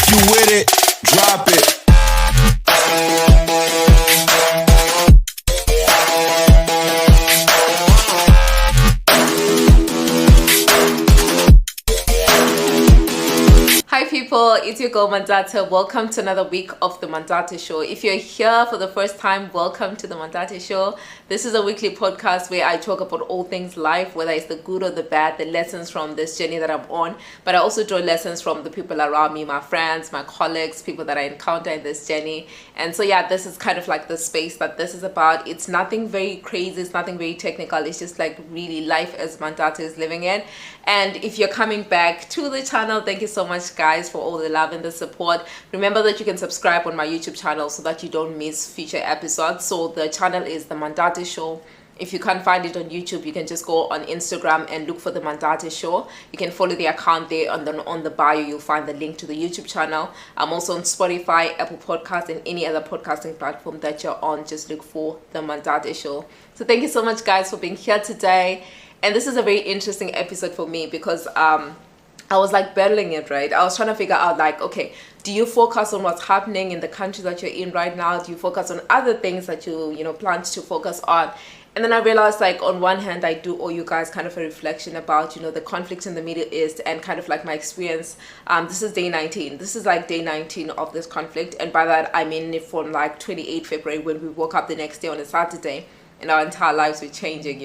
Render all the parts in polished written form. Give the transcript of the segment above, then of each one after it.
If you with it, drop it. Hi people, it's your girl Mandata. Welcome to another week of the Mandata Show. If you're here for the first time, welcome to the Mandata Show. This is a weekly podcast where I talk about all things life, whether it's the good or the bad, the lessons from this journey that I'm on. But I also draw lessons from the people around me, my friends, my colleagues, people that I encounter in this journey. And so yeah, this is kind of like the space that this is about. It's nothing very crazy, it's nothing very technical. It's just like really life as Mandata is living it. And if you're coming back to the channel, thank you so much guys for all the love and the support. Remember that you can subscribe on my YouTube channel so that you don't miss future episodes. So the channel is the Mandata Show. If you can't find it on YouTube, you can just go on Instagram and look for the Mandata Show. You can follow the account there. On the bio, you'll find the link to the YouTube channel. I'm also on Spotify, Apple Podcasts, and any other podcasting platform that you're on. Just look for the Mandata Show. So thank you so much guys for being here today. And this is a very interesting episode for me because I was like battling it, right? I was trying to figure out like, okay, do you focus on what's happening in the country that you're in right now? Do you focus on other things that you plan to focus on? And then I realized like on one hand, I do owe you guys kind of a reflection about, the conflicts in the Middle East and kind of like my experience. This is day 19. This is like day 19 of this conflict. And by that, I mean from like 28 February when we woke up the next day on a Saturday. And our entire lives were changing,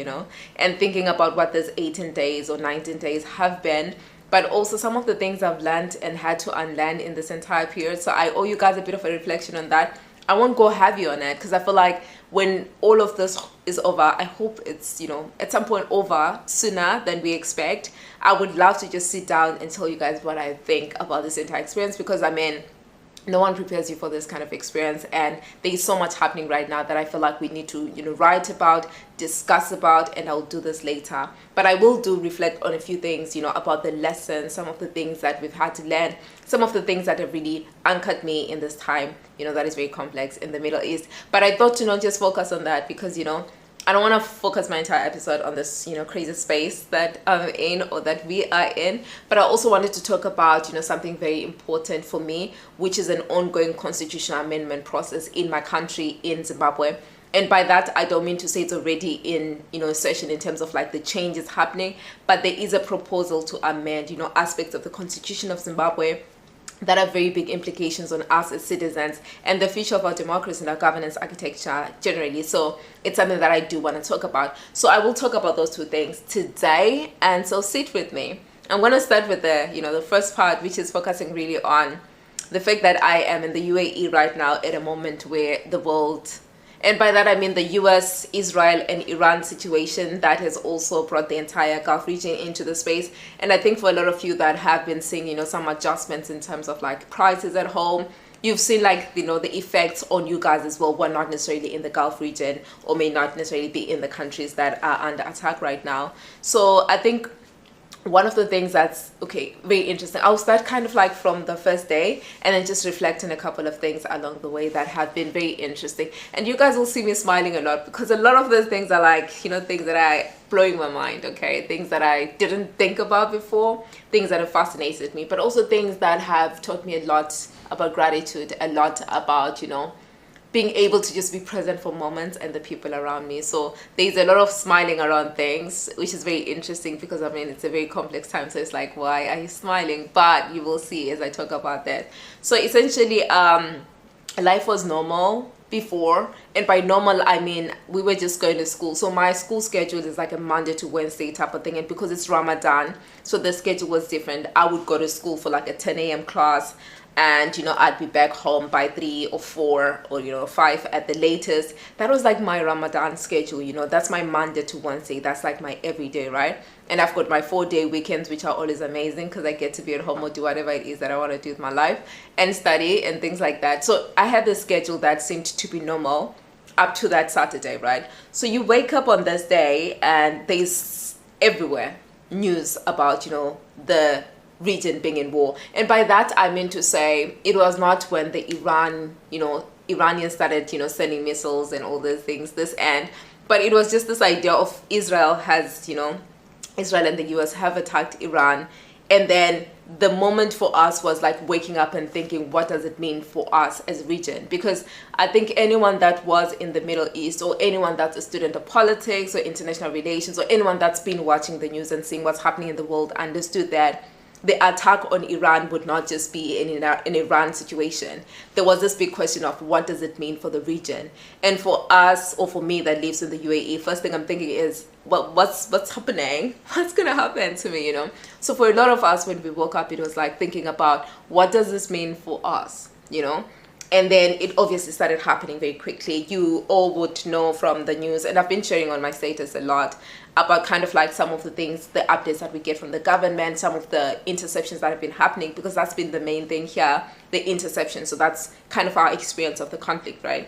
and thinking about what those 18 days or 19 days have been, but also some of the things I've learned and had to unlearn in this entire period. So I owe you guys a bit of a reflection on that. I won't go heavy on it because I feel like when all of this is over, I hope it's, at some point over sooner than we expect. I would love to just sit down and tell you guys what I think about this entire experience because no one prepares you for this kind of experience, and there's so much happening right now that I feel like we need to write about, discuss about, and I'll do this later. But I will reflect on a few things about the lessons, some of the things that we've had to learn, some of the things that have really anchored me in this time that is very complex in the Middle East. But I thought to not just focus on that because I don't want to focus my entire episode on this, crazy space that I'm in or that we are in. But I also wanted to talk about, something very important for me, which is an ongoing constitutional amendment process in my country, in Zimbabwe. And by that, I don't mean to say it's already in, session in terms of like the changes happening, but there is a proposal to amend, aspects of the constitution of Zimbabwe that have very big implications on us as citizens and the future of our democracy and our governance architecture generally. So it's something that I do want to talk about. So I will talk about those two things today, and so sit with me. I'm going to start with the first part, which is focusing really on the fact that I am in the UAE right now at a moment where the world, and by that I mean the US, Israel, and Iran situation that has also brought the entire Gulf region into the space. And I think for a lot of you that have been seeing, some adjustments in terms of like prices at home, you've seen like, the effects on you guys as well, who are not necessarily in the Gulf region or may not necessarily be in the countries that are under attack right now. So I think one of the things that's very interesting, I'll start kind of like from the first day and then just reflect on a couple of things along the way that have been very interesting. And you guys will see me smiling a lot because a lot of those things are like, things that are blowing my mind, things that I didn't think about before, things that have fascinated me, but also things that have taught me a lot about gratitude, a lot about, being able to just be present for moments and the people around me. So there's a lot of smiling around things, which is very interesting because it's a very complex time. So it's like, why are you smiling? But you will see as I talk about that. So essentially, life was normal before, and by normal I mean we were just going to school. So my school schedule is like a Monday to Wednesday type of thing, and because it's Ramadan, so the schedule was different. I would go to school for like a 10 a.m. class, and I'd be back home by 3 or 4 or 5 at the latest. That was like my Ramadan schedule. That's my Monday to Wednesday. That's like my everyday, right? And I've got my 4-day weekends, which are always amazing because I get to be at home or do whatever it is that I want to do with my life and study and things like that. So I had this schedule that seemed to be normal up to that Saturday, right? So you wake up on this day and there's everywhere news about the region being in war. And by that I mean to say it was not when the Iranians started sending missiles and all those things this end, but it was just this idea of Israel and the US have attacked Iran, and then the moment for us was like waking up and thinking, what does it mean for us as a region? Because I think anyone that was in the Middle East, or anyone that's a student of politics or international relations, or anyone that's been watching the news and seeing what's happening in the world, understood that the attack on Iran would not just be an Iran situation. There was this big question of what does it mean for the region? And for us, or for me that lives in the UAE, first thing I'm thinking is, well, what's happening? What's gonna happen to me, you know? So for a lot of us, when we woke up, it was like thinking about what does this mean for us, you know? And then it obviously started happening very quickly. You all would know from the news, and I've been sharing on my status a lot about kind of like some of the things, the updates that we get from the government, some of the interceptions that have been happening, because that's been the main thing here, the interception. So that's kind of our experience of the conflict, right?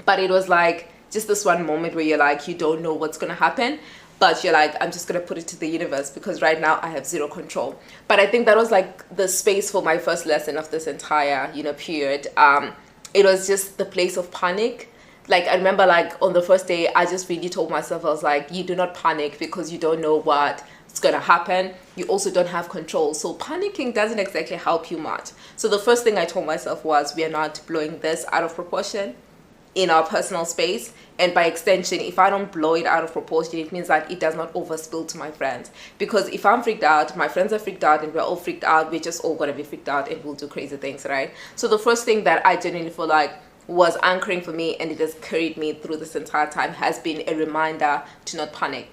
But it was like just this one moment where you're like, you don't know what's going to happen, but you're like, I'm just going to put it to the universe, because right now I have zero control. But I think that was like the space for my first lesson of this entire, you know, period. It was just the place of panic. Like, I remember like on the first day, I just really told myself, I was like, you do not panic, because you don't know what's going to happen. You also don't have control. So panicking doesn't exactly help you much. So the first thing I told myself was, we are not blowing this out of proportion in our personal space. And by extension, if I don't blow it out of proportion, it means that it does not overspill to my friends. Because if I'm freaked out, my friends are freaked out, and we're all freaked out, we're just all gonna be freaked out, and we'll do crazy things, right? So the first thing that I genuinely feel like was anchoring for me, and it has carried me through this entire time, has been a reminder to not panic.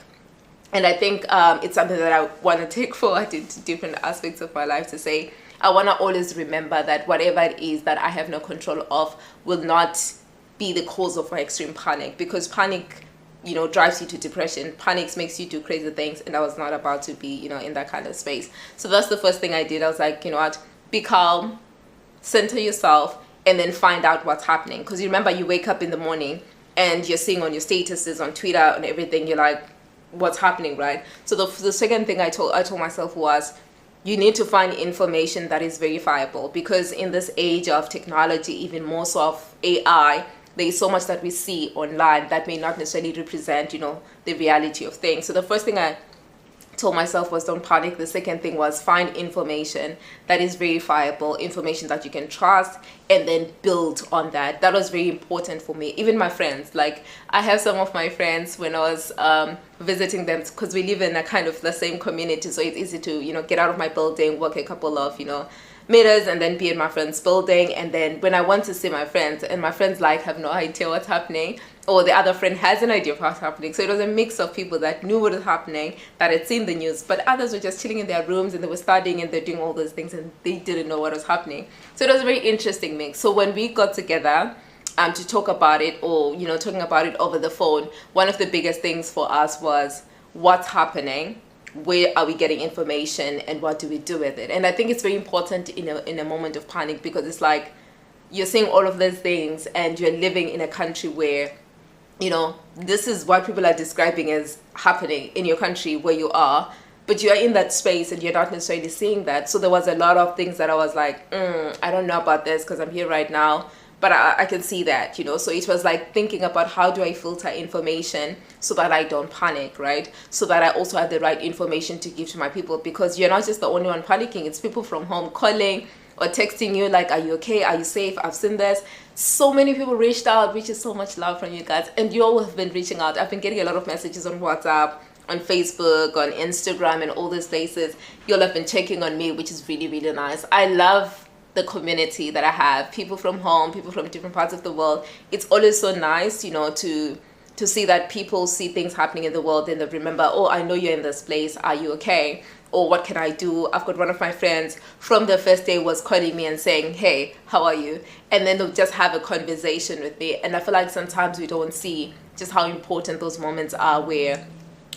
And I think it's something that I want to take forward into different aspects of my life, to say, I want to always remember that whatever it is that I have no control of will not be the cause of my extreme panic, because panic, you know, drives you to depression. Panic makes you do crazy things, and I was not about to be, you know, in that kind of space. So that's the first thing I did. I was like, you know what, be calm, center yourself, and then find out what's happening. Because you remember, you wake up in the morning and you're seeing on your statuses, on Twitter, and everything, you're like, what's happening, right? So the second thing I told myself was, you need to find information that is verifiable, because in this age of technology, even more so of AI, there is so much that we see online that may not necessarily represent, you know, the reality of things. So the first thing I told myself was, don't panic. The second thing was, find information that is verifiable, information that you can trust, and then build on that. That was very important for me. Even my friends, like, I have some of my friends, when I was visiting them, because we live in a kind of the same community, so it's easy to, you know, get out of my building, walk a couple of, you know, meters, and then be in my friend's building. And then when I want to see my friends, and my friends like have no idea what's happening, or the other friend has an idea of what's happening. So it was a mix of people that knew what was happening, that had seen the news, but others were just chilling in their rooms, and they were studying, and they're doing all those things, and they didn't know what was happening. So it was a very interesting mix. So when we got together to talk about it, or, you know, talking about it over the phone, one of the biggest things for us was, what's happening, where are we getting information, and what do we do with it? And I think it's very important in a moment of panic, because it's like, you're seeing all of those things, and you're living in a country where, you know, this is what people are describing as happening in your country where you are, but you're in that space and you're not necessarily seeing that. So there was a lot of things that I was like, I don't know about this, because I'm here right now, but I can see that, you know. So it was like thinking about, how do I filter information so that I don't panic, right? So that I also have the right information to give to my people, because you're not just the only one panicking. It's people from home calling or texting you like, are you okay? Are you safe? I've seen this. So many people reached out, which is so much love from you guys. And you all have been reaching out. I've been getting a lot of messages on WhatsApp, on Facebook, on Instagram, and all these places. You all have been checking on me, which is really, really nice. I love the community that I have. People from home, people from different parts of the world. It's always so nice, you know, to see that people see things happening in the world, and they remember, oh, I know you're in this place. Are you okay? Or what can I do? I've got one of my friends from the first day was calling me and saying, hey, how are you? And then they'll just have a conversation with me. And I feel like sometimes we don't see just how important those moments are, where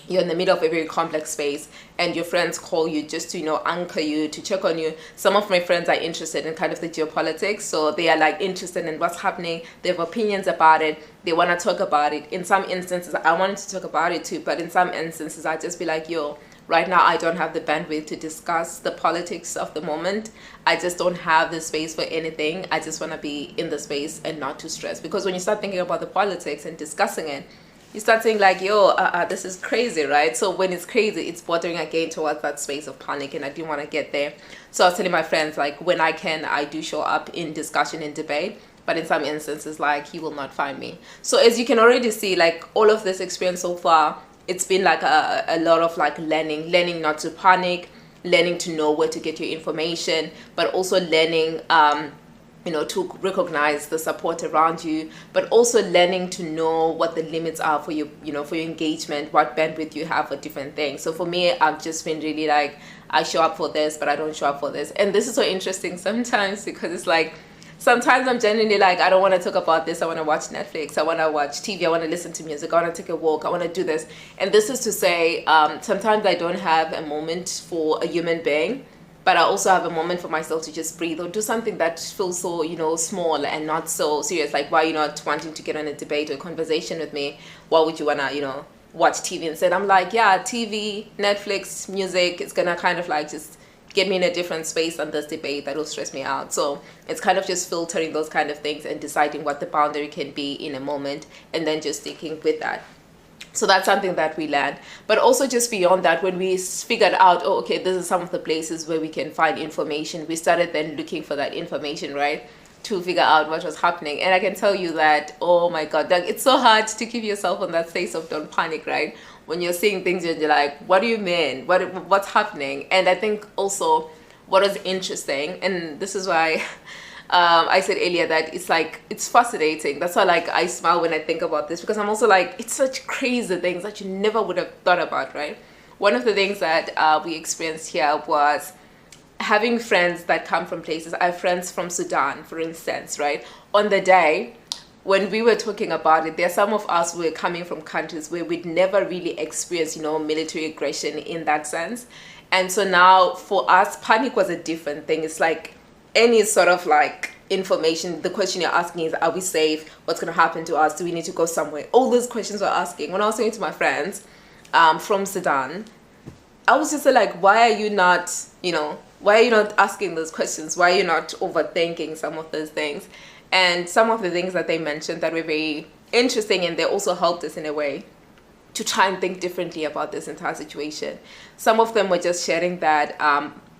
you're in the middle of a very complex space and your friends call you just to, you know, anchor you, to check on you. Some of my friends are interested in kind of the geopolitics, so they are like interested in what's happening. They have opinions about it. They want to talk about it. In some instances, I wanted to talk about it too, but in some instances, I just be like, yo, right now, I don't have the bandwidth to discuss the politics of the moment. I just don't have the space for anything. I just want to be in the space and not too stressed. Because when you start thinking about the politics and discussing it, you start saying like, yo, this is crazy, right? So when it's crazy, it's bordering again towards that space of panic, and I didn't want to get there. So I was telling my friends, like, when I can, I do show up in discussion and debate, but in some instances, like, he will not find me. So as you can already see, like, all of this experience so far, it's been like a lot of like learning not to panic, learning to know where to get your information, but also learning to recognize the support around you, but also learning to know what the limits are for you, for your engagement, what bandwidth you have for different things. So for me, I've just been really like, I show up for this, but I don't show up for this. And this is so interesting sometimes, because it's like, sometimes I'm genuinely like, I don't want to talk about this. I want to watch Netflix. I want to watch TV. I want to listen to music. I want to take a walk. I want to do this. And this is to say, sometimes I don't have a moment for a human being, but I also have a moment for myself to just breathe or do something that feels so, small and not so serious. Like, why are you not wanting to get on a debate or a conversation with me? Why would you want to, watch TV instead? I'm like, yeah, TV, Netflix, music, it's going to kind of like just get me in a different space than this debate that will stress me out. So it's kind of just filtering those kind of things and deciding what the boundary can be in a moment, and then just sticking with that. So that's something that we learned. But also just beyond that, when we figured out, oh, okay, this is some of the places where we can find information, we started then looking for that information, right, to figure out what was happening. And I can tell you that, oh my God, like, it's so hard to keep yourself on that space of don't panic, right? When you're seeing things, you're like, what do you mean? What's happening? And I think also what was interesting, and this is why I said earlier that it's like, it's fascinating. That's why like I smile when I think about this, because I'm also like, it's such crazy things that you never would have thought about, right? One of the things that we experienced here was having friends that come from places. I have friends from Sudan, for instance, right? On the day when we were talking about it, there are some of us who were coming from countries where we'd never really experienced, military aggression in that sense. And so now for us, panic was a different thing. It's like any sort of like information, the question you're asking is, are we safe? What's going to happen to us? Do we need to go somewhere? All those questions we're asking. When I was talking to my friends from Sudan, I was just like, why are you not asking those questions? Why are you not overthinking some of those things? And some of the things that they mentioned that were very interesting, and they also helped us in a way to try and think differently about this entire situation. Some of them were just sharing that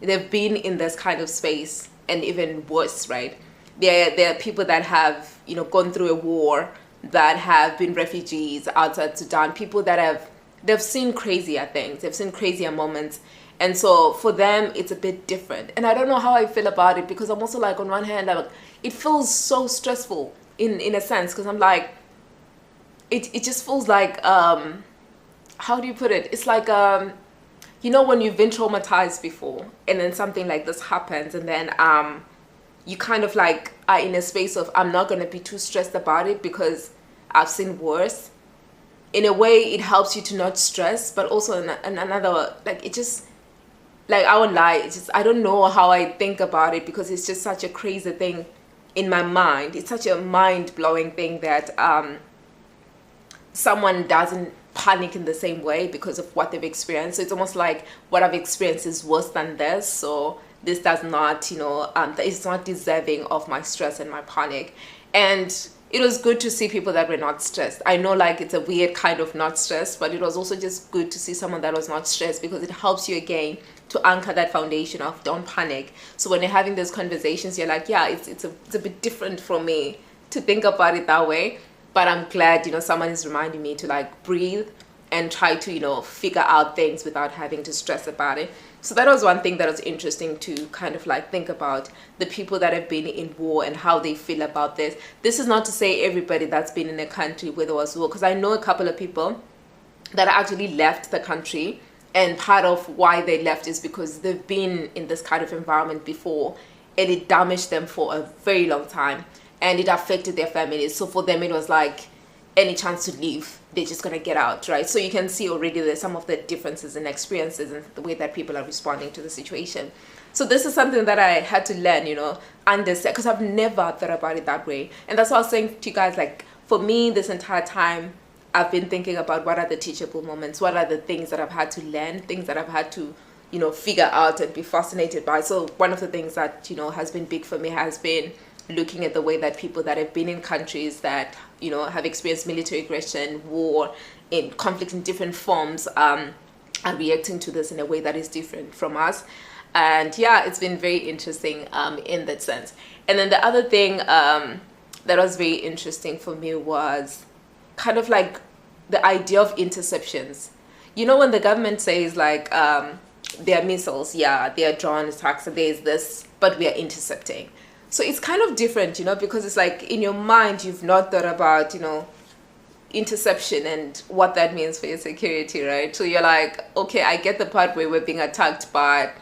they've been in this kind of space and even worse, right? There are people that have, gone through a war, that have been refugees outside Sudan, people that they've seen crazier things, they've seen crazier moments. And so for them, it's a bit different. And I don't know how I feel about it, because I'm also like, on one hand, it feels so stressful in a sense, because I'm like, it just feels like, how do you put it? It's like, when you've been traumatized before, and then something like this happens, and then you kind of like are in a space of, I'm not going to be too stressed about it because I've seen worse. In a way, it helps you to not stress, but also another, like, it just, like, I won't lie, it's just, I don't know how I think about it, because it's just such a crazy thing in my mind. It's such a mind-blowing thing that someone doesn't panic in the same way because of what they've experienced. So it's almost like what I've experienced is worse than this, so this does not, it's not deserving of my stress and my panic. And it was good to see people that were not stressed. I know, like, it's a weird kind of not stressed, but it was also just good to see someone that was not stressed, because it helps you again to anchor that foundation of don't panic. So when you're having those conversations, you're like, yeah, it's a bit different from me to think about it that way, but I'm glad, someone is reminding me to like breathe and try to, figure out things without having to stress about it. So that was one thing that was interesting to kind of like think about, the people that have been in war and how they feel about this. This is not to say everybody that's been in a country where there was war, because I know a couple of people that actually left the country, and part of why they left is because they've been in this kind of environment before, and it damaged them for a very long time, and it affected their families. So for them, it was like, any chance to leave, they're just going to get out, right? So you can see already there's some of the differences in experiences and the way that people are responding to the situation. So this is something that I had to learn, understand, because I've never thought about it that way. And that's what I was saying to you guys, like, for me, this entire time, I've been thinking about what are the teachable moments, what are the things that I've had to learn, things that I've had to, figure out and be fascinated by. So one of the things that, has been big for me has been looking at the way that people that have been in countries that, you know, have experienced military aggression, war, in conflict in different forms, are reacting to this in a way that is different from us. And yeah, it's been very interesting in that sense. And then the other thing that was very interesting for me was kind of like the idea of interceptions. You know, when the government says like there are missiles, yeah, there are drone attacks, there's this, but we are intercepting. So it's kind of different, you know, because it's like in your mind you've not thought about, you know, interception and what that means for your security, right? So you're like, okay, I get the part where we're being attacked, but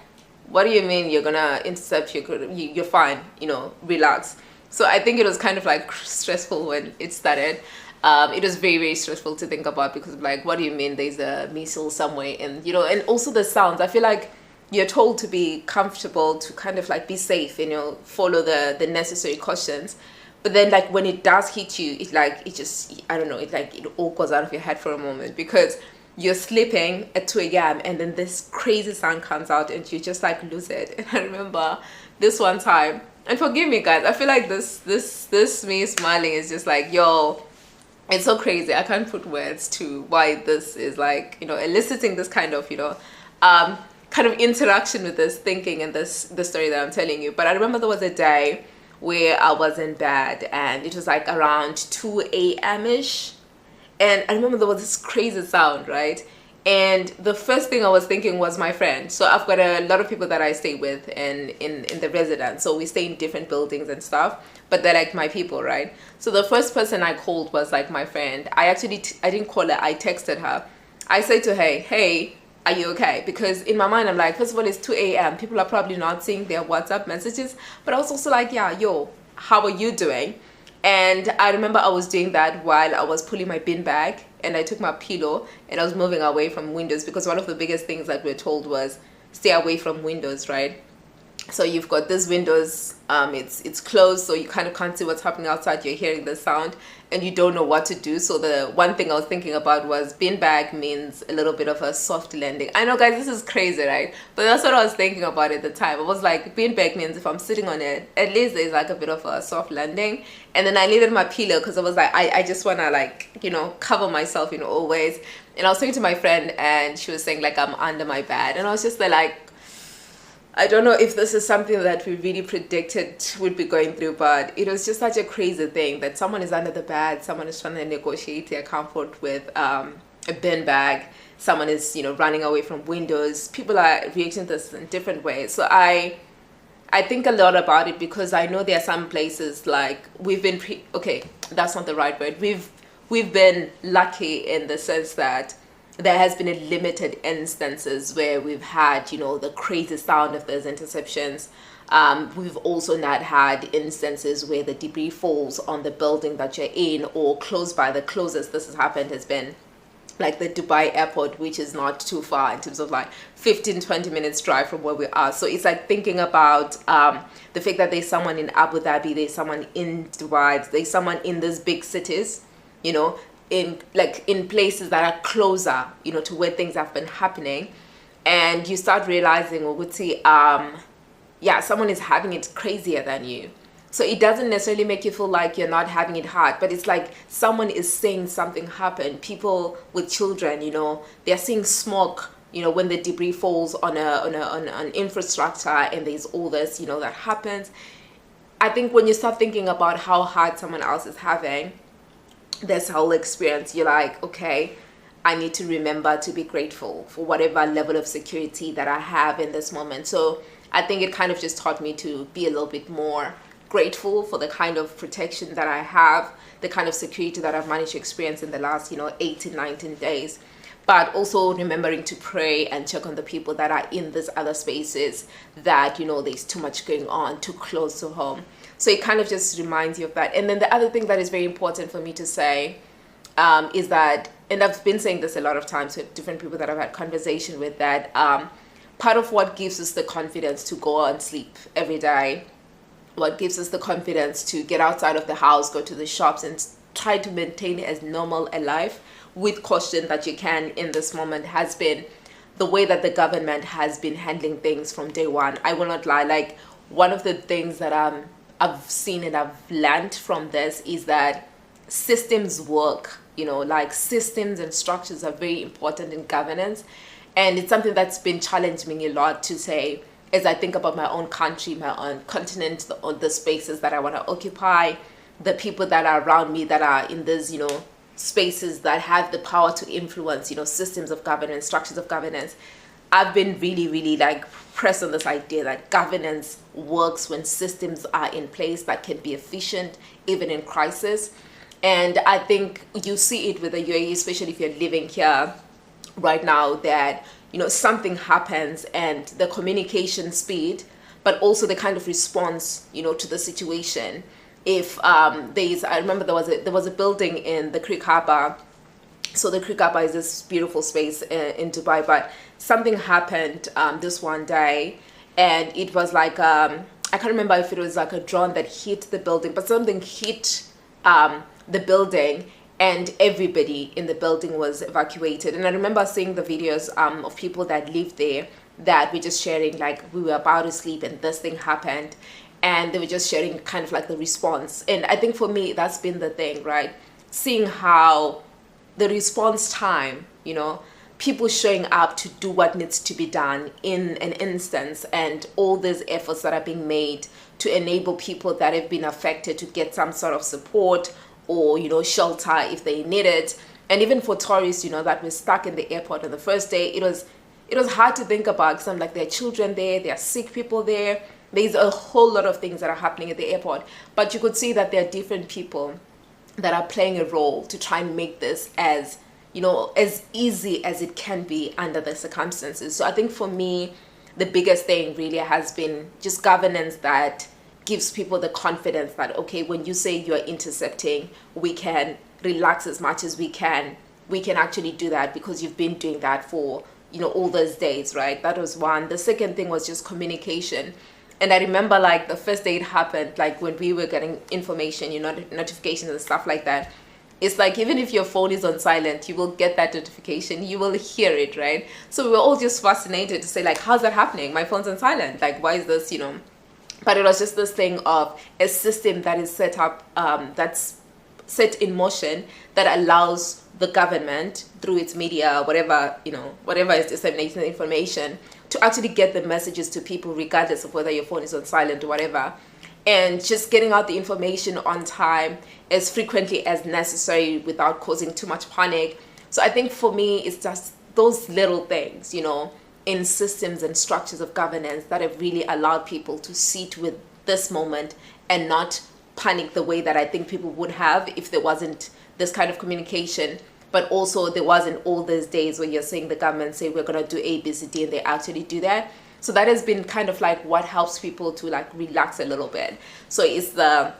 what do you mean you're gonna intercept? You're fine, you know, relax. So I think it was kind of like stressful when it started. It was very, very stressful to think about because like, what do you mean there's a missile somewhere? And, you know, and also the sounds. I feel like you're told to be comfortable, to kind of like be safe, you know, follow the necessary cautions. But then like when it does hit you, it like, it just, I don't know, it like, it all goes out of your head for a moment because you're sleeping at 2 a.m. and then this crazy sound comes out and you just like lose it. And I remember this one time, and forgive me guys, I feel like this me smiling is just like, yo, it's so crazy. I can't put words to why this is like, you know, eliciting this kind of, you know, kind of interaction with this thinking and the story that I'm telling you. But I remember there was a day where I was in bed and it was like around 2 a.m.-ish. And I remember there was this crazy sound, right? And the first thing I was thinking was my friend. So I've got a lot of people that I stay with in the residence. So we stay in different buildings and stuff, but they're like my people, right? So the first person I called was like my friend. I actually, I didn't call her, I texted her. I said to her, hey, are you okay? Because in my mind, I'm like, first of all, it's 2 a.m. People are probably not seeing their WhatsApp messages. But I was also like, yeah, yo, how are you doing? And I remember I was doing that while I was pulling my bin bag and I took my pillow and I was moving away from windows because one of the biggest things that we're told was stay away from windows, right? So you've got these windows, it's closed, so you kind of can't see what's happening outside. You're hearing the sound and you don't know what to do. So the one thing I was thinking about was bin bag means a little bit of a soft landing. I know guys, this is crazy, right? But that's what I was thinking about at the time. I was like, bin bag means if I'm sitting on it, at least there's like a bit of a soft landing. And then I needed my pillow because I was like, I just want to like, you know, cover myself in all ways. And I was talking to my friend and she was saying like, I'm under my bed. And I was just there like, I don't know if this is something that we really predicted would be going through, but it was just such a crazy thing that someone is under the bed, someone is trying to negotiate their comfort with a bin bag, someone is, you know, running away from windows. People are reacting to this in different ways. So I think a lot about it because I know there are some places like we've been okay, that's not the right word. We've been lucky in the sense that there has been a limited instances where we've had, you know, the crazy sound of those interceptions. We've also not had instances where the debris falls on the building that you're in or close by. The closest this has happened has been like the Dubai airport, which is not too far in terms of like 15-20 minutes drive from where we are. So it's like thinking about the fact that there's someone in Abu Dhabi, there's someone in Dubai, there's someone in these big cities, you know, in places that are closer, you know, to where things have been happening. And you start realizing, or would see, yeah, someone is having it crazier than you. So it doesn't necessarily make you feel like you're not having it hard, but it's like someone is saying something happened. People with children, you know, they're seeing smoke, you know, when the debris falls on an infrastructure and there's all this, you know, that happens. I think when you start thinking about how hard someone else is having this whole experience, you're like, okay, I need to remember to be grateful for whatever level of security that I have in this moment. So I think it kind of just taught me to be a little bit more grateful for the kind of protection that I have, the kind of security that I've managed to experience in the last, you know, 18, 19 days. But also remembering to pray and check on the people that are in these other spaces that, you know, there's too much going on, too close to home. So it kind of just reminds you of that. And then the other thing that is very important for me to say is that, and I've been saying this a lot of times with different people that I've had conversation with, that part of what gives us the confidence to go and sleep every day, what gives us the confidence to get outside of the house, go to the shops and try to maintain as normal a life with caution that you can in this moment, has been the way that the government has been handling things from day one. I will not lie, like one of the things that I've seen and I've learned from this is that systems work, like systems and structures are very important in governance. And it's something that's been challenging me a lot to say, as I think about my own country, my own continent, the spaces that I want to occupy, the people that are around me that are in these, spaces that have the power to influence, systems of governance, structures of governance. I've been really, really like pressed on this idea that governance works when systems are in place that can be efficient, even in crisis. And I think you see it with the UAE, especially if you're living here right now, that something happens and the communication speed, but also the kind of response to the situation. If I remember there was a building in the Creek Harbour. So the Creek Harbour is this beautiful space in Dubai, but something happened this one day, and it was like I can't remember if it was like a drone that hit the building, but something hit the building, and everybody in the building was evacuated. And I remember seeing the videos of people that lived there that were just sharing, like, we were about to sleep and this thing happened, and they were just sharing kind of like the response. And I think for me, that's been the thing, right? Seeing how the response time, people showing up to do what needs to be done in an instance, and all these efforts that are being made to enable people that have been affected to get some sort of support or shelter if they need it. And even for tourists that were stuck in the airport on the first day, it was hard to think about, because I'm like, there are children there, there are sick people there, there's a whole lot of things that are happening at the airport, but you could see that there are different people that are playing a role to try and make this as as easy as it can be under the circumstances. So I think for me, the biggest thing really has been just governance that gives people the confidence that, okay, when you say you're intercepting, we can relax as much as we can actually do that, because you've been doing that for all those days, right? That was one. The second thing was just communication. And I remember, like, the first day it happened, like when we were getting information, notifications and stuff like that, it's like, even if your phone is on silent, you will get that notification, you will hear it, right? So we were all just fascinated to say, like, how's that happening? My phone's on silent. Like, why is this, But it was just this thing of a system that is set up, that's set in motion, that allows the government, through its media, whatever is disseminating the information, to actually get the messages to people regardless of whether your phone is on silent or whatever. And just getting out the information on time as frequently as necessary without causing too much panic. So I think for me, it's just those little things, in systems and structures of governance that have really allowed people to sit with this moment and not panic the way that I think people would have if there wasn't this kind of communication. But also there wasn't all those days where you're saying the government say we're going to do A, B, C, D, and they actually do that. So that has been kind of like what helps people to like relax a little bit. So it's the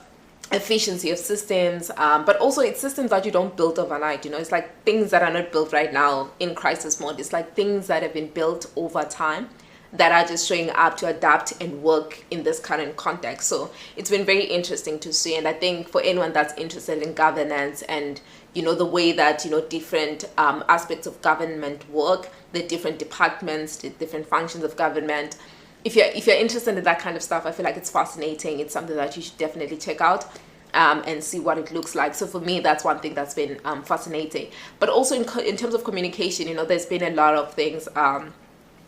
efficiency of systems, but also it's systems that you don't build overnight. It's like things that are not built right now in crisis mode. It's like things that have been built over time that are just showing up to adapt and work in this current context. So it's been very interesting to see. And I think for anyone that's interested in governance and the way that different aspects of government work, the different departments, the different functions of government, if you're interested in that kind of stuff, I feel like it's fascinating. It's something that you should definitely check out and see what it looks like. So for me, that's one thing that's been fascinating. But also in terms of communication, there's been a lot of things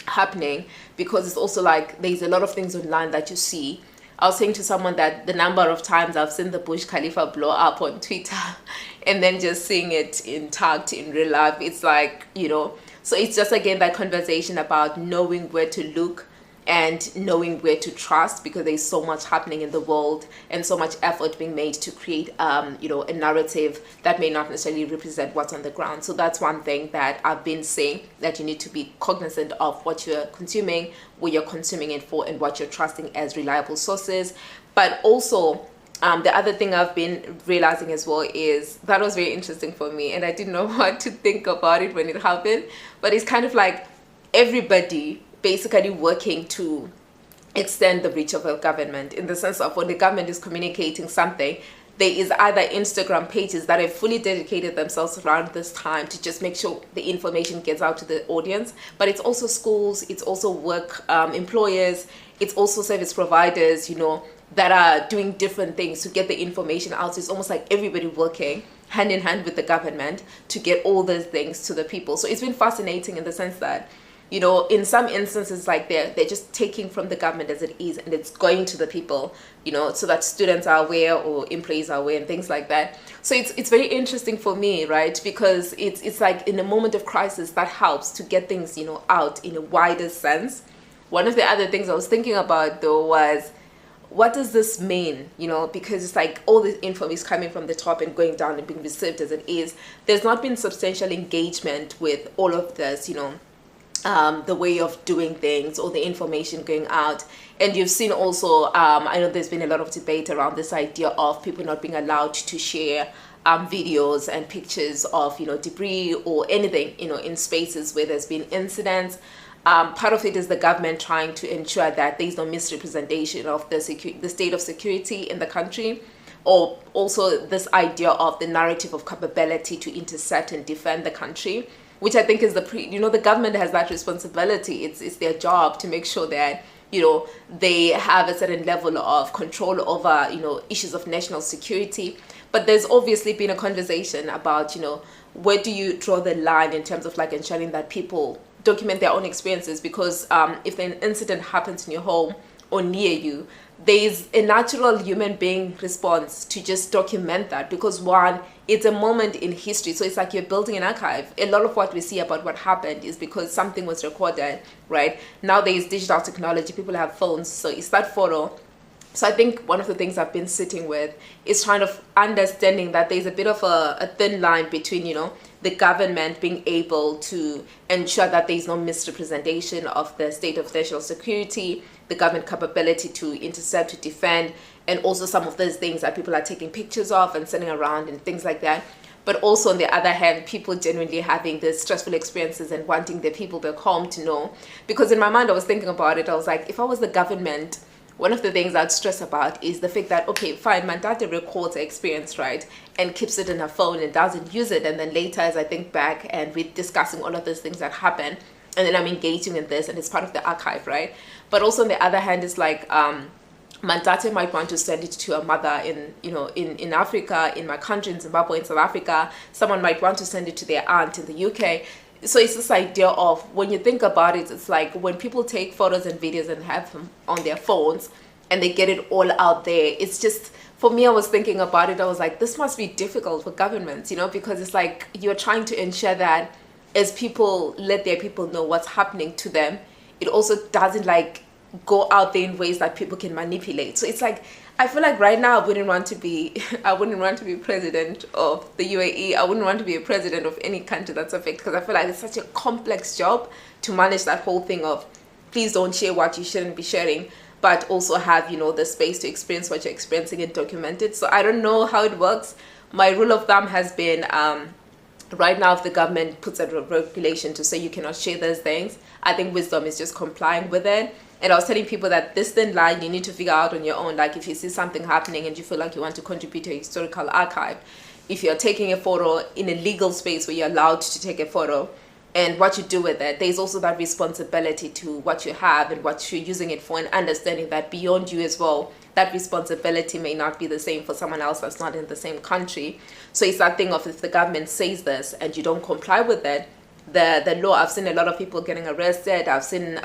happening, because it's also like there's a lot of things online that you see. I was saying to someone that the number of times I've seen the Burj Khalifa blow up on Twitter and then just seeing it intact in real life, it's like, so it's just again that conversation about knowing where to look and knowing where to trust, because there's so much happening in the world and so much effort being made to create a narrative that may not necessarily represent what's on the ground. So that's one thing that I've been saying, that you need to be cognizant of what you're consuming, where you're consuming it for, and what you're trusting as reliable sources. But also the other thing I've been realizing as well is that was very interesting for me, and I didn't know what to think about it when it happened, but it's kind of like everybody basically working to extend the reach of a government, in the sense of when the government is communicating something, there is either Instagram pages that have fully dedicated themselves around this time to just make sure the information gets out to the audience, but it's also schools, it's also work employers, it's also service providers, that are doing different things to get the information out. So it's almost like everybody working hand in hand with the government to get all those things to the people. So it's been fascinating in the sense that, you know, in some instances, like they're just taking from the government as it is, and it's going to the people, you know, so that students are aware or employees are aware and things like that. So it's very interesting for me, right? Because it's like in a moment of crisis that helps to get things, you know, out in a wider sense. One of the other things I was thinking about though was, what does this mean? You know, because it's like all this info is coming from the top and going down and being received as it is. There's not been substantial engagement with all of this, you know, the way of doing things or the information going out. And you've seen also, I know there's been a lot of debate around this idea of people not being allowed to share videos and pictures of, you know, debris or anything, you know, in spaces where there's been incidents. Part of it is the government trying to ensure that there's no misrepresentation of the state of security in the country, or also this idea of the narrative of capability to intercept and defend the country, which I think is the government has that responsibility. It's their job to make sure that, you know, they have a certain level of control over, you know, issues of national security. But there's obviously been a conversation about, you know, where do you draw the line in terms of like ensuring that people document their own experiences, because if an incident happens in your home or near you, there's a natural human being response to just document that, because one, it's a moment in history. So it's like you're building an archive. A lot of what we see about what happened is because something was recorded, right? Now there's digital technology, people have phones, so it's that photo. So I think one of the things I've been sitting with is trying to understanding that there's a bit of a thin line between, you know, the government being able to ensure that there's no misrepresentation of the state of national security, the government capability to intercept, to defend, and also some of those things that people are taking pictures of and sending around and things like that. But also on the other hand, people genuinely having the stressful experiences and wanting their people back home to know. Because in my mind, I was thinking about it, I was like, if I was the government, one of the things I'd stress about is the fact that, okay, fine, Mandate records her experience, right, and keeps it in her phone and doesn't use it. And then later, as I think back and we're discussing all of those things that happen, and then I'm engaging in this and it's part of the archive, right? But also on the other hand, it's like Mandate might want to send it to a mother in, you know, in Africa, in my country, in Zimbabwe, in South Africa. Someone might want to send it to their aunt in the UK. So it's this idea of, when you think about it, it's like when people take photos and videos and have them on their phones and they get it all out there, it's just, for me, I was thinking about it, I was like, this must be difficult for governments, you know, because it's like you're trying to ensure that as people let their people know what's happening to them, it also doesn't like go out there in ways that people can manipulate. So it's like, I feel like right now I wouldn't want to be president of the UAE. I wouldn't want to be a president of any country that's affected, because I feel like it's such a complex job to manage that whole thing of, please don't share what you shouldn't be sharing, but also have, you know, the space to experience what you're experiencing and document it. So I don't know how it works. My rule of thumb has been, right now, if the government puts a regulation to say you cannot share those things, I think wisdom is just complying with it. And I was telling people that this thin line you need to figure out on your own. Like if you see something happening and you feel like you want to contribute to a historical archive, if you're taking a photo in a legal space where you're allowed to take a photo, and what you do with it, there's also that responsibility to what you have and what you're using it for, and understanding that beyond you as well, that responsibility may not be the same for someone else that's not in the same country. So it's that thing of, if the government says this and you don't comply with it, the law, I've seen a lot of people getting arrested. I've seen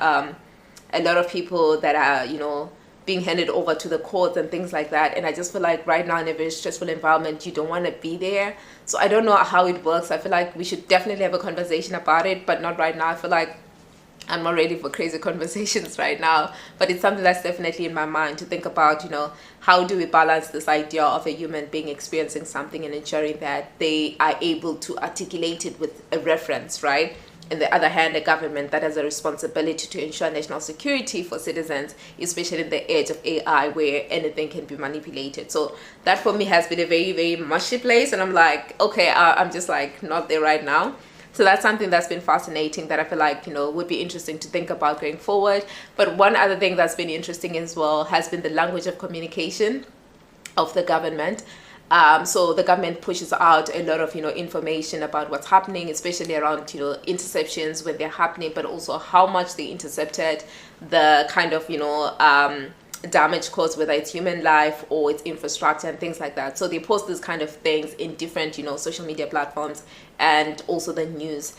a lot of people that are, you know, being handed over to the courts and things like that. And I just feel like right now in a very stressful environment, you don't want to be there. So I don't know how it works. I feel like we should definitely have a conversation about it, but not right now. I feel like I'm not ready for crazy conversations right now, but it's something that's definitely in my mind to think about, you know, how do we balance this idea of a human being experiencing something and ensuring that they are able to articulate it with a reference, right? On the other hand, a government that has a responsibility to ensure national security for citizens, especially in the age of AI where anything can be manipulated. So that for me has been a very, very mushy place. And I'm like, okay, I'm just like not there right now. So that's something that's been fascinating that I feel like, you know, would be interesting to think about going forward. But one other thing that's been interesting as well has been the language of communication of the government. So the government pushes out a lot of, you know, information about what's happening, especially around, you know, interceptions when they're happening, but also how much they intercepted, the kind of, you know, damage caused, whether it's human life or it's infrastructure and things like that. So they post these kind of things in different, social media platforms and also the news.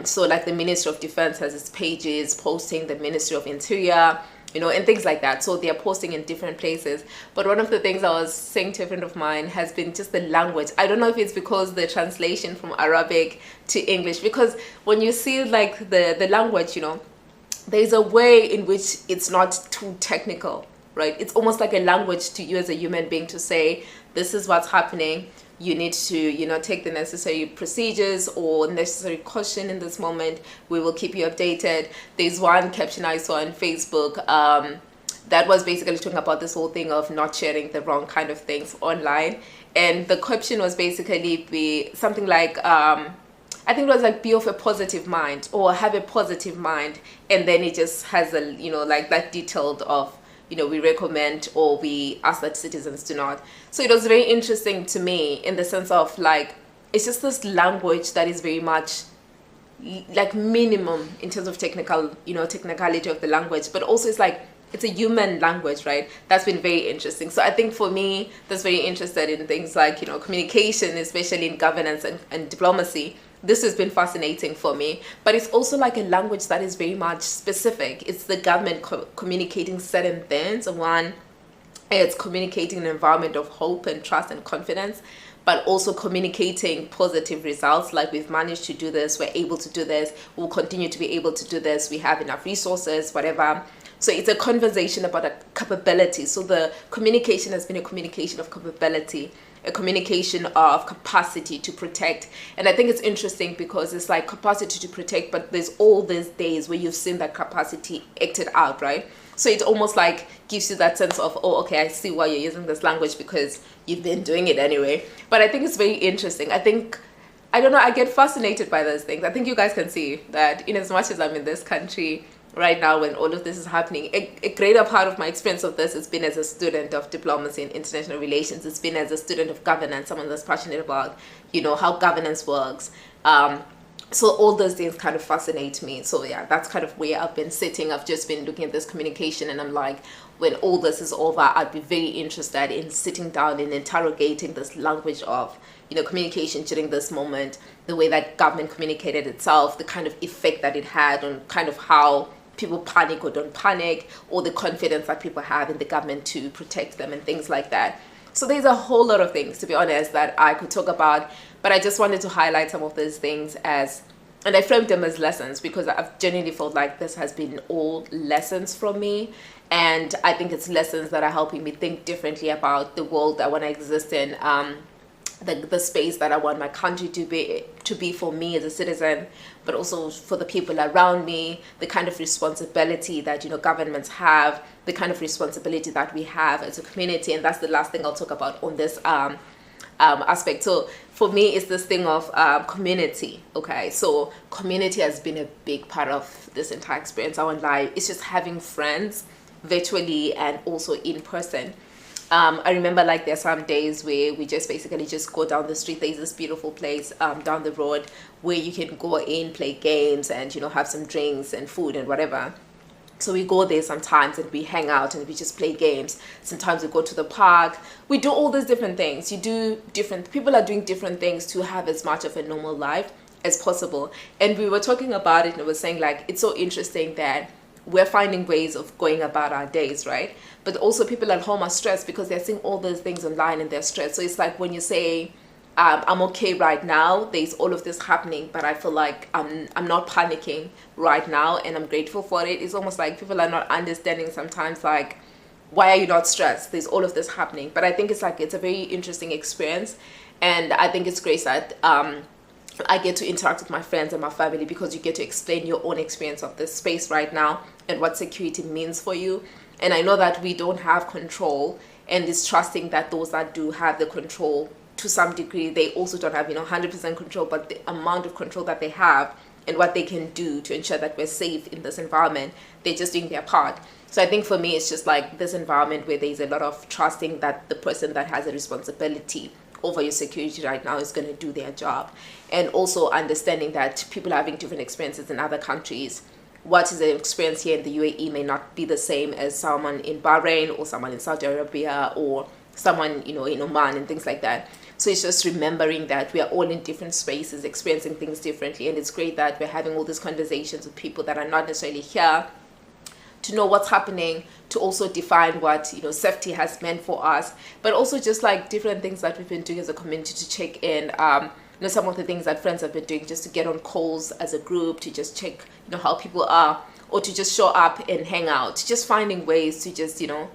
So like the Ministry of Defense has its pages posting, the Ministry of Interior, and things like that. So they're posting in different places. But one of the things I was saying to a friend of mine has been just the language. I don't know if it's because the translation from Arabic to English, because when you see like the language, there's a way in which it's not too technical, right? It's almost like a language to you as a human being to say, this is what's happening. You need to, take the necessary procedures or necessary caution in this moment. We will keep you updated. There's one caption I saw on Facebook that was basically talking about this whole thing of not sharing the wrong kind of things online. And the caption was basically be something like, I think it was like, be of a positive mind or have a positive mind. And then it just has a, like that detailed of, we recommend or we ask that citizens do not. So it was very interesting to me in the sense of like, it's just this language that is very much like minimum in terms of technicality of the language, but also it's like, it's a human language, right? That's been very interesting. So I think for me, that's very interested in things like, communication, especially in governance and diplomacy. This has been fascinating for me, but it's also like a language that is very much specific. It's the government communicating certain things. One, it's communicating an environment of hope and trust and confidence, but also communicating positive results. Like, we've managed to do this, we're able to do this, we'll continue to be able to do this, we have enough resources, whatever. So it's a conversation about a capability. So the communication has been a communication of capability, a communication of capacity to protect. And I think it's interesting because it's like capacity to protect, but there's all these days where you've seen that capacity acted out, right? So it almost like gives you that sense of, oh, okay, I see why you're using this language because you've been doing it anyway. But I think it's very interesting. I don't know, I get fascinated by those things. I think you guys can see that in as much as I'm in this country right now when all of this is happening, a greater part of my experience of this has been as a student of diplomacy and international relations. It's been as a student of governance, someone that's passionate about, how governance works. So all those things kind of fascinate me. So yeah, that's kind of where I've been sitting. I've just been looking at this communication and I'm like, when all this is over, I'd be very interested in sitting down and interrogating this language of, communication during this moment, the way that government communicated itself, the kind of effect that it had on kind of how people panic or don't panic, or the confidence that people have in the government to protect them and things like that. So there's a whole lot of things, to be honest, that I could talk about, but I just wanted to highlight some of those things and I framed them as lessons because I've genuinely felt like this has been all lessons from me. And I think it's lessons that are helping me think differently about the world I want to exist in, the space that I want my country to be for me as a citizen, but also for the people around me, the kind of responsibility that governments have, the kind of responsibility that we have as a community. And that's the last thing I'll talk about on this aspect. So for me, it's this thing of community. Okay, so community has been a big part of this entire experience. I won't lie, it's just having friends virtually and also in person. I remember like there's some days where we just basically just go down the street. There's this beautiful place down the road where you can go in, play games and have some drinks and food and whatever. So we go there sometimes and we hang out and we just play games. Sometimes we go to the park. We do all these different things. People are doing different things to have as much of a normal life as possible. And we were talking about it and we were saying like, it's so interesting that we're finding ways of going about our days, right? But also people at home are stressed because they're seeing all those things online and they're stressed. So it's like when you say, I'm okay right now, there's all of this happening, but I feel like I'm not panicking right now and I'm grateful for it. It's almost like people are not understanding sometimes like, why are you not stressed? There's all of this happening. But I think it's a very interesting experience. And I think it's great that I get to interact with my friends and my family because you get to explain your own experience of this space right now and what security means for you. And I know that we don't have control, and it's trusting that those that do have the control to some degree, they also don't have 100% control, but the amount of control that they have and what they can do to ensure that we're safe in this environment, they're just doing their part. So I think for me, it's just like this environment where there's a lot of trusting that the person that has a responsibility over your security right now is going to do their job, and also understanding that people are having different experiences in other countries what is the experience here in the UAE may not be the same as someone in Bahrain or someone in Saudi Arabia or someone, you know, in Oman and things like that. So it's just remembering that we are all in different spaces, experiencing things differently. And it's great that we're having all these conversations with people that are not necessarily here to know what's happening, to also define what, you know, safety has meant for us, but also just like different things that we've been doing as a community to check in. You know, some of the things that friends have been doing just to get on calls as a group, to just check, you know, how people are, or to just show up and hang out, just finding ways to just, you know,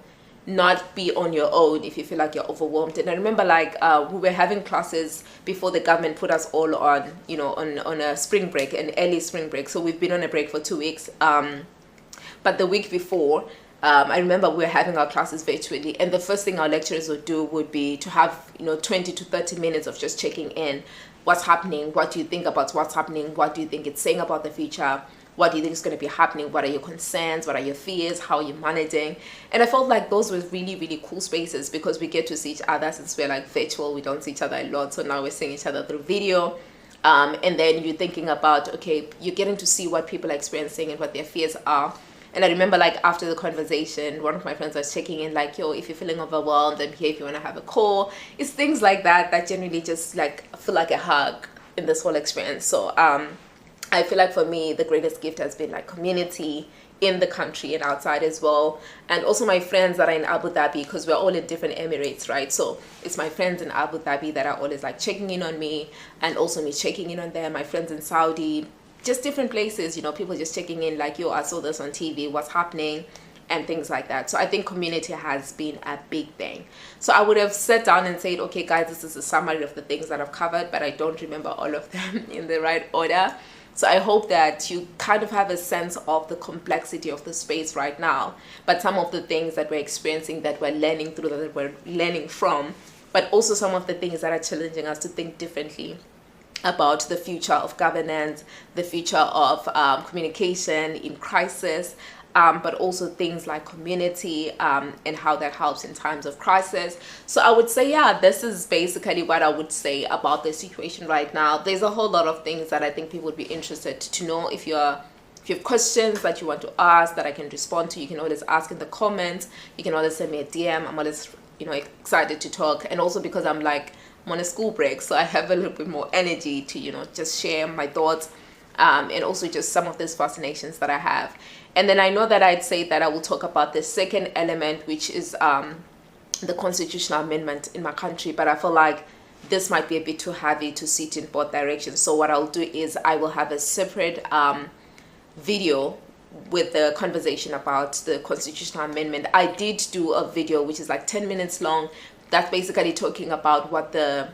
not be on your own if you feel like you're overwhelmed. And I remember like we were having classes before the government put us all on, you know, on a spring break, an early spring break. So we've been on a break for 2 weeks. But the week before, I remember we were having our classes virtually, and the first thing our lecturers would do would be to have, you know, 20 to 30 minutes of just checking in. What's happening? What do you think about what's happening? What do you think it's saying about the future? What do you think is going to be happening? What are your concerns? What are your fears? How are you managing? And I felt like those were really, really cool spaces because we get to see each other since we're like virtual. We don't see each other a lot. So now we're seeing each other through video. And then you're thinking about, okay, you're getting to see what people are experiencing and what their fears are. And I remember like after the conversation, one of my friends was checking in like, yo, if you're feeling overwhelmed, I'm here if you want to have a call. It's things like that that generally just like feel like a hug in this whole experience. So I feel like for me, the greatest gift has been like community in the country and outside as well. And also my friends that are in Abu Dhabi, because we're all in different Emirates, right? So it's my friends in Abu Dhabi that are always like checking in on me, and also me checking in on them. My friends in Saudi, just different places, you know, people just checking in like, yo, I saw this on TV, what's happening, and things like that. So I think community has been a big thing. So I would have sat down and said, okay guys, this is a summary of the things that I've covered, but I don't remember all of them in the right order. So I hope that you kind of have a sense of the complexity of the space right now, but some of the things that we're experiencing, that we're learning through, that we're learning from, but also some of the things that are challenging us to think differently about the future of governance, the future of communication in crisis, but also things like community and how that helps in times of crisis. So I would say, yeah, this is basically what I would say about the situation right now. There's a whole lot of things that I think people would be interested to know. If you have questions that you want to ask that I can respond to, you can always ask in the comments. You can always send me a DM. I'm always, you know, excited to talk. And also because I'm on a school break, so I have a little bit more energy to, you know, just share my thoughts and also just some of these fascinations that I have. And then I know that I'd say that I will talk about the second element, which is the constitutional amendment in my country, but I feel like this might be a bit too heavy to sit in both directions. So what I'll do is I will have a separate video with the conversation about the constitutional amendment. I did do a video which is like 10 minutes long. That's basically talking about what the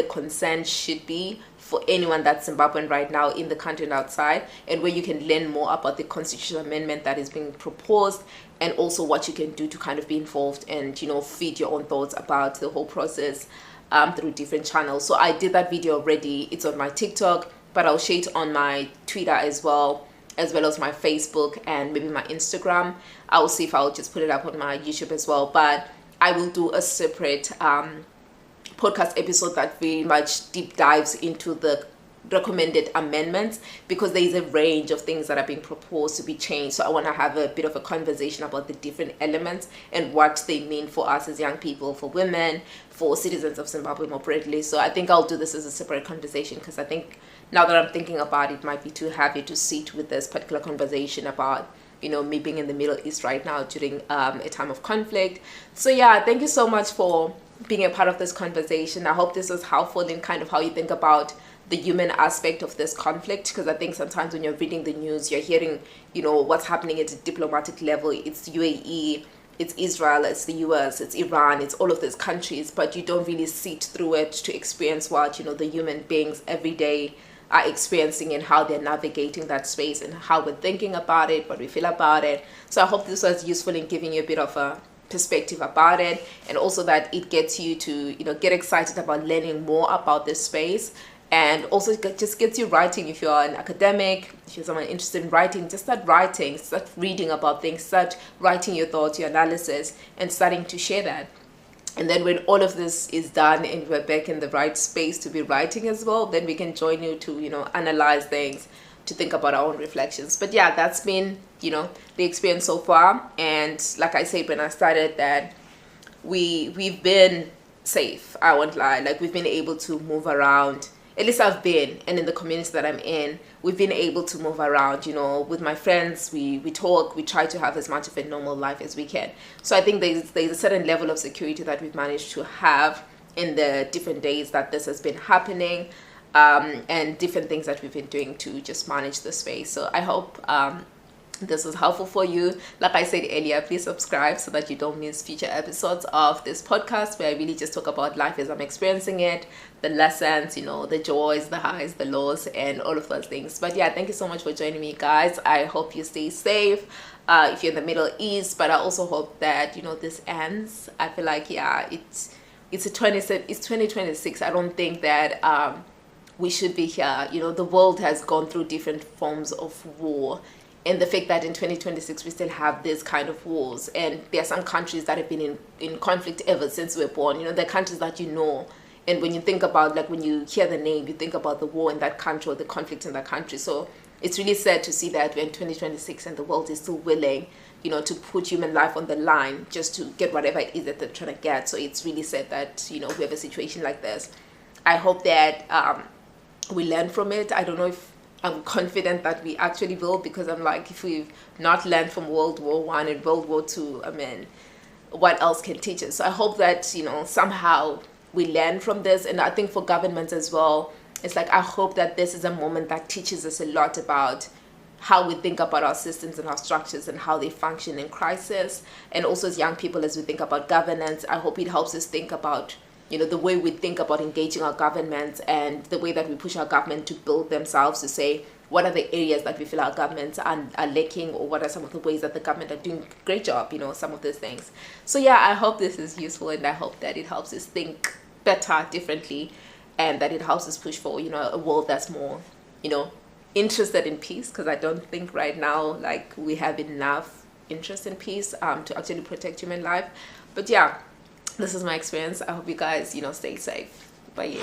concern should be for anyone that's Zimbabwean right now in the country and outside, and where you can learn more about the constitutional amendment that is being proposed, and also what you can do to kind of be involved and, you know, feed your own thoughts about the whole process through different channels. So I did that video already. It's on my TikTok, but I'll share it on my Twitter as well as my Facebook and maybe my Instagram. I will see if I'll just put it up on my YouTube as well, but I will do a separate podcast episode that very much deep dives into the recommended amendments, because there is a range of things that are being proposed to be changed. So I want to have a bit of a conversation about the different elements and what they mean for us as young people, for women, for citizens of Zimbabwe more broadly. So I think I'll do this as a separate conversation, because I think now that I'm thinking about it, it might be too heavy to sit with this particular conversation about, you know, me being in the Middle East right now during a time of conflict. So yeah, thank you so much for being a part of this conversation. I hope this was helpful in kind of how you think about the human aspect of this conflict, because I think sometimes when you're reading the news, you're hearing, you know, what's happening at a diplomatic level. It's UAE, it's Israel, it's the US, it's Iran, it's all of these countries, but you don't really sit through it to experience what, you know, the human beings every day are experiencing and how they're navigating that space and how we're thinking about it, what we feel about it. So I hope this was useful in giving you a bit of a perspective about it, and also that it gets you to, you know, get excited about learning more about this space, and also just gets you writing. If you're an academic, if you're someone interested in writing, just start writing, start reading about things, start writing your thoughts, your analysis, and starting to share that. And then when all of this is done and we're back in the right space to be writing as well, then we can join you to, you know, analyze things, to think about our own reflections. But yeah, that's been, the experience so far. And like I said when I started, that we've been safe. I won't lie. Like, we've been able to move around. At least I've been, and in the community that I'm in, we've been able to move around. With my friends, we talk, we try to have as much of a normal life as we can. So I think there's a certain level of security that we've managed to have in the different days that this has been happening, and different things that we've been doing to just manage the space. So I hope this was helpful for you. Like I said earlier, please subscribe so that you don't miss future episodes of this podcast, where I really just talk about life as I'm experiencing it, the lessons, the joys, the highs, the lows, and all of those things. But yeah, thank you so much for joining me, guys. I hope you stay safe if you're in the Middle East, but I also hope that this ends. I feel like, yeah, it's 2026. I don't think that we should be here. The world has gone through different forms of war, and the fact that in 2026 we still have this kind of wars, and there are some countries that have been in conflict ever since we were born. They're countries that and when you think about, like, when you hear the name, you think about the war in that country or the conflict in that country. So it's really sad to see that we're in 2026 and the world is still willing to put human life on the line just to get whatever it is that they're trying to get. So it's really sad that we have a situation like this. I hope that we learn from it. I don't know if I'm confident that we actually will, because I'm like, if we've not learned from World War One and World War Two, I mean, what else can teach us? So I hope that somehow we learn from this. And I think for governments as well, it's like, I hope that this is a moment that teaches us a lot about how we think about our systems and our structures and how they function in crisis. And also as young people, as we think about governance, I hope it helps us think about the way we think about engaging our governments, and the way that we push our government to build themselves, to say what are the areas that we feel our governments are lacking, or what are some of the ways that the government are doing a great job, some of those things. So yeah, I hope this is useful, and I hope that it helps us think better, differently, and that it helps us push for a world that's more interested in peace, because I don't think right now, like, we have enough interest in peace to actually protect human life. But yeah, this is my experience. I hope you guys stay safe. Bye.